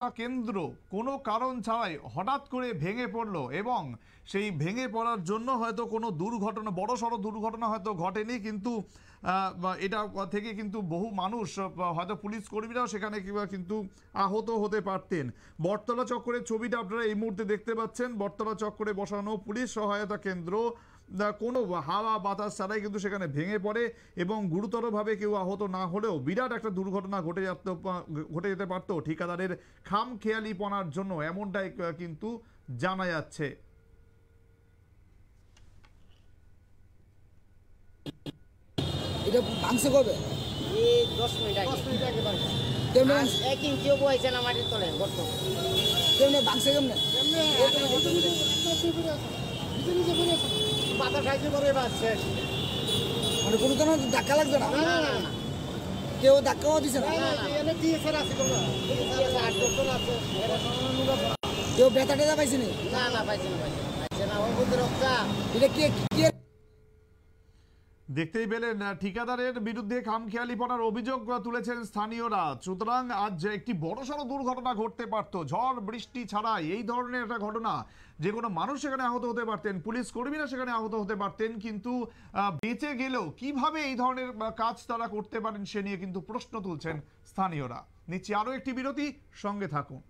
কেন্দ্র কোনো কারণ ছাড়াই হঠাৎ করে ভেঙে পড়লো এবং সেই ভেঙে পড়ার জন্য হয়তো কোনো দুর্ঘটনা, বড়সড় দুর্ঘটনা হয়তো ঘটেনি, কিন্তু এটা থেকে কিন্তু বহু মানুষ, হয়তো পুলিশ কর্মীরাও সেখানে কিন্তু আহত হতে পারতেন। বটতলা চক্করের ছবিটা আপনারা এই মুহূর্তে দেখতে পাচ্ছেন। বটতলা চক্করে বসানো পুলিশ সহায়তা কেন্দ্র কোনো হাওয়া বাতাস ছাড়াই কিন্তু সেখানে ভেঙে পড়ে এবং গুরুতরভাবে কেউ আহত না হলেও বিরাট একটা দুর্ঘটনা ঘটে যেতে পারতো ঠিকাদারের খামখেয়ালিপনার জন্য, এমনটাই কিন্তু জানা যাচ্ছে। এটা ভাঙছে কবে? এই 10 মিনিট আগে ভাঙছে। কেমনে 1 ইঞ্চিও বইছে না মাটির তলে গর্ত। কেমনে ভাঙছে কেমনে? পাতা খাইতে পরে বাঁচছে। মানে কোনো তো ধাক্কা লাগবে না? না না না, কেউ ধাক্কাও দিছে না? এনে টিএসআর আছে কোন? টিএসআর 8 ডক্টর আছে। কেউ ব্যথা টেথা পাইছে নি? না না পাইছে না ওর মধ্যে রক্তা। এটা কি দেখতেই পেলেন ঠিকাদারের বিরুদ্ধে খামখেয়ালিপনার অভিযোগ তুলেছেন স্থানীয়রা। সুতরাং আজ একটি বড়সড় দুর্ঘটনা ঘটতে পারত, ঝড় বৃষ্টি ছাড়াই এই ধরনের একটা ঘটনা, যে কোনো মানুষ সেখানে আহত হতে পারতেন, পুলিশ কর্মীরা সেখানে আহত হতে পারতেন, কিন্তু বেঁচে গেলেও কিভাবে এই ধরনের কাজ তারা করতে পারেন সে নিয়ে কিন্তু প্রশ্ন তুলছেন স্থানীয়রা। নিচ্ছি আরো একটি বিরতি, সঙ্গে থাকুন।